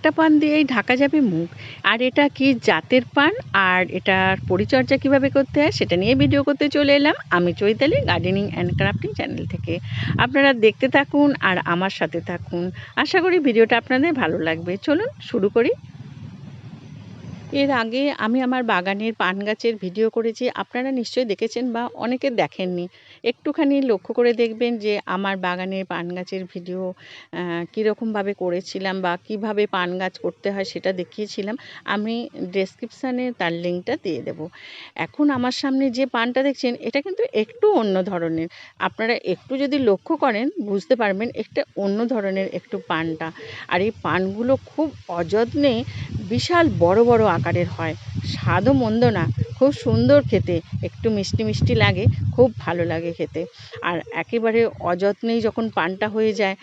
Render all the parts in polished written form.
একটা পান দিয়েই ঢাকা যাবে মুখ। আর এটা কি জাতের পান আর এটার পরিচর্যা কিভাবে করতে হয় সেটা নিয়ে ভিডিও করতে চলে এলাম আমি Chaitali gardening and crafting channel থেকে। আপনারা দেখতে থাকুন আর আমার সাথে থাকুন। আশা করি ভিডিওটা আপনাদের ভালো লাগবে। চলুন শুরু করি। এর আগে আমি আমার বাগানের পান গাছের ভিডিও করেছি, আপনারা নিশ্চয়ই দেখেছেন বা অনেকে দেখেননি। একটুখানি লক্ষ্য করে দেখবেন যে আমার বাগানের পান গাছের ভিডিও কীরকমভাবে করেছিলাম বা কিভাবে পান গাছ করতে হয় সেটা দেখিয়েছিলাম। আমি ডেসক্রিপশানে তার লিঙ্কটা দিয়ে দেব। এখন আমার সামনে যে পানটা দেখছেন এটা কিন্তু একটু অন্য ধরনের। আপনারা একটু যদি লক্ষ্য করেন বুঝতে পারবেন একটা অন্য ধরনের একটু পানটা। আর এই পানগুলো খুব অযত্নে বিশাল বড় বড় আকারের হয়, স্বাদও মন্দ না, খুব সুন্দর খেতে, একটু মিষ্টি মিষ্টি লাগে, খুব ভালো লাগে খেতে। আর একেবারে অযত্নেই যখন পানটা হয়ে যায়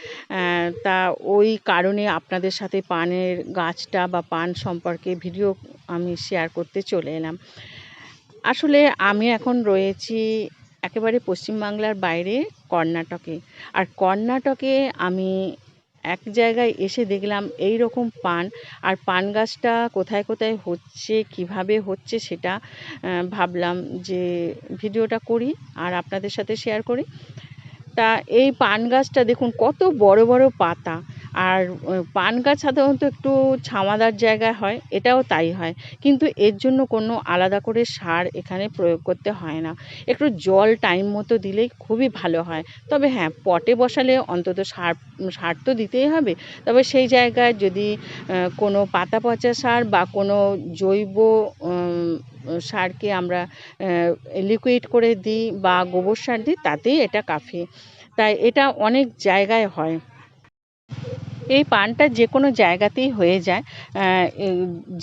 তা ওই কারণে আপনাদের সাথে পানের গাছটা বা পান সম্পর্কে ভিডিও আমি শেয়ার করতে চলে এলাম। আসলে আমি এখন রয়েছি একেবারে পশ্চিমবাংলার বাইরে কর্ণাটকে। আর কর্ণাটকে আমি এক জায়গায় এসে দেখলাম এই রকম পান। আর পান গাছটা কোথায় কোথায় হচ্ছে, কিভাবে হচ্ছে সেটা ভাবলাম যে ভিডিওটা করি আর আপনাদের সাথে শেয়ার করি। তা এই পান গাছটা দেখুন কত বড় বড় পাতা। আর পান গাছ সাধারণত একটু ছাওয়াদার জায়গায় হয়, এটাও তাই হয়, কিন্তু এর জন্য কোনো আলাদা করে সার এখানে প্রয়োগ করতে হয় না। একটু জল টাইম মতো দিলেই খুবই ভালো হয়। তবে হ্যাঁ, পটে বসালে অন্তত সার তো দিতেই হবে। তবে সেই জায়গায় যদি কোনো পাতা পচা সার বা কোনো জৈব সারকে আমরা লিকুইড করে দিই বা গোবর সার দিই, তাতেই এটা কাফি। তাই এটা অনেক জায়গায় হয়। এই পানটা যে কোনো জায়গাতেই হয়ে যায়,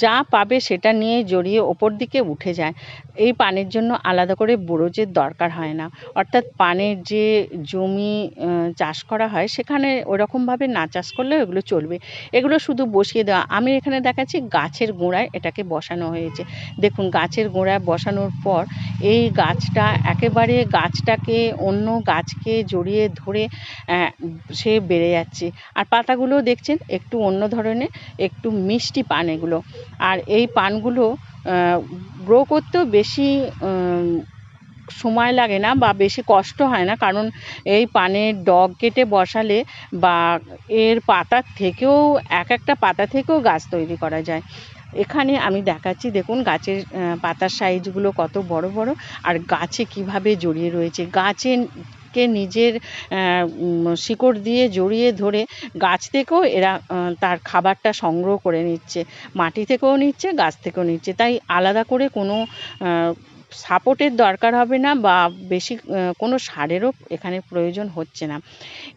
যা পাবে সেটা নিয়ে জড়িয়ে ওপর দিকে উঠে যায়। এই পানের জন্য আলাদা করে বুরুজের দরকার হয় না। অর্থাৎ পানের যে জমি চাষ করা হয় সেখানে ওরকমভাবে না চাষ করলেও এগুলো চলবে। এগুলো শুধু বসিয়ে দেওয়া। আমি এখানে দেখাচ্ছি গাছের গোড়ায় এটাকে বসানো হয়েছে। দেখুন গাছের গোড়ায় বসানোর পর এই গাছটা একেবারে গাছটাকে অন্য গাছকে জড়িয়ে ধরে সে বেড়ে যাচ্ছে। আর পাতাগুলো দেখছেন একটু অন্য ধরনের, একটু মিষ্টি পান এগুলো। আর এই পানগুলো গ্রো করতেও বেশি সময় লাগে না বা বেশি কষ্ট হয় না, কারণ এই পানের ডগ কেটে বসালে বা এর পাতার থেকেও একটা পাতা থেকেও গাছ তৈরি করা যায়। এখানে আমি দেখাচ্ছি দেখুন গাছের পাতার সাইজগুলো কত বড় বড় আর গাছে কিভাবে জড়িয়ে রয়েছে। কে নিজের শিকড় দিয়ে জড়িয়ে ধরে গাছ থেকেও এরা তার খাবারটা সংগ্রহ করে নিচ্ছে, মাটি থেকেও নিচ্ছে, গাছ থেকেও নিচ্ছে। তাই আলাদা করে কোনো সাপোর্টের দরকার হবে না বা বেশি কোনো সারেরও এখানে প্রয়োজন হচ্ছে না।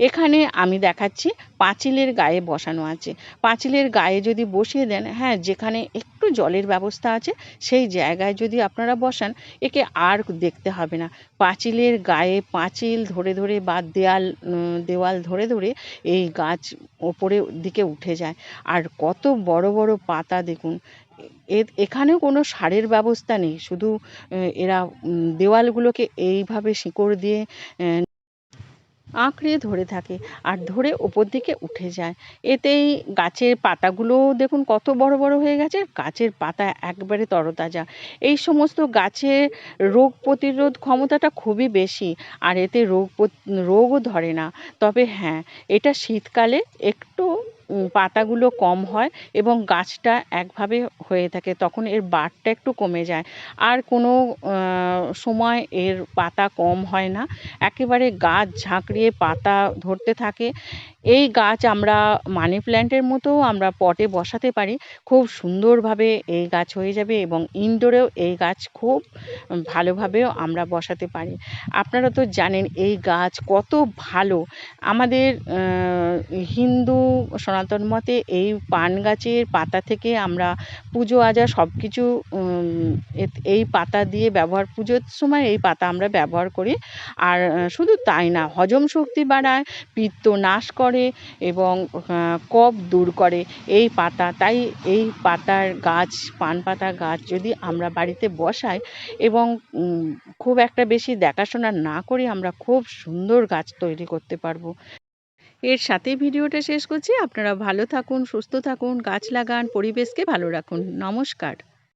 এখানে আমি দেখাচ্ছি পাঁচিলের গায়ে বসানো আছে। পাঁচিলের গায়ে যদি বসিয়ে দেন, হ্যাঁ, যেখানে একটু জলের ব্যবস্থা আছে সেই জায়গায় যদি আপনারা বসান, একে আর দেখতে হবে না। পাঁচিলের গায়ে পাঁচিল ধরে ধরে বা দেওয়াল ধরে ধরে এই গাছ ওপরের দিকে উঠে যায়। আর কত বড় বড় পাতা দেখুন। এখানেও কোনো সারের ব্যবস্থা নেই, শুধু এরা দেওয়ালগুলোকে এইভাবে শিকড় দিয়ে আঁকড়ে ধরে থাকে আর ধরে ওপর দিকে উঠে যায়। এতেই গাছের পাতাগুলোও দেখুন কত বড় বড় হয়ে গেছে। গাছের পাতা একবারে তরতাজা। এই সমস্ত গাছের রোগ প্রতিরোধ ক্ষমতাটা খুবই বেশি। আর এতে রোগও ধরে না। তবে হ্যাঁ, এটা শীতকালে একটু পাতাগুলো কম হয় এবং গাছটা একভাবে হয়ে থাকে, তখন এর বাড়টা একটু কমে যায়। আর কোনো সময় এর পাতা কম হয় না, একেবারে গাছ ঝাঁকড়িয়ে পাতা ধরতে থাকে। এই গাছ আমরা মানি প্ল্যান্টের মতোও আমরা পটে বসাতে পারি, খুব সুন্দরভাবে এই গাছ হয়ে যাবে এবং ইনডোরেও এই গাছ খুব ভালোভাবেও আমরা বসাতে পারি। আপনারা তো জানেন এই গাছ কত ভালো। আমাদের হিন্দু সনাতন মতে এই পান গাছের পাতা থেকে আমরা পুজো আজা সব কিছু এই পাতা দিয়ে ব্যবহার, পুজোর সময় এই পাতা আমরা ব্যবহার করি। আর শুধু তাই না, হজম শক্তি বাড়ায়, পিত্ত নাশ করে এবং কফ দূর করে এই পাতা। তাই এই পাতার গাছ, পান পাতা গাছ যদি আমরা বাড়িতে বসাই এবং খুব একটা বেশি দেখাশোনা না করি, আমরা খুব সুন্দর গাছ তৈরি করতে পারবো। এর সাথেই ভিডিওটা শেষ করছি। আপনারা ভালো থাকুন, সুস্থ থাকুন, গাছ লাগান, পরিবেশকে ভালো রাখুন। নমস্কার।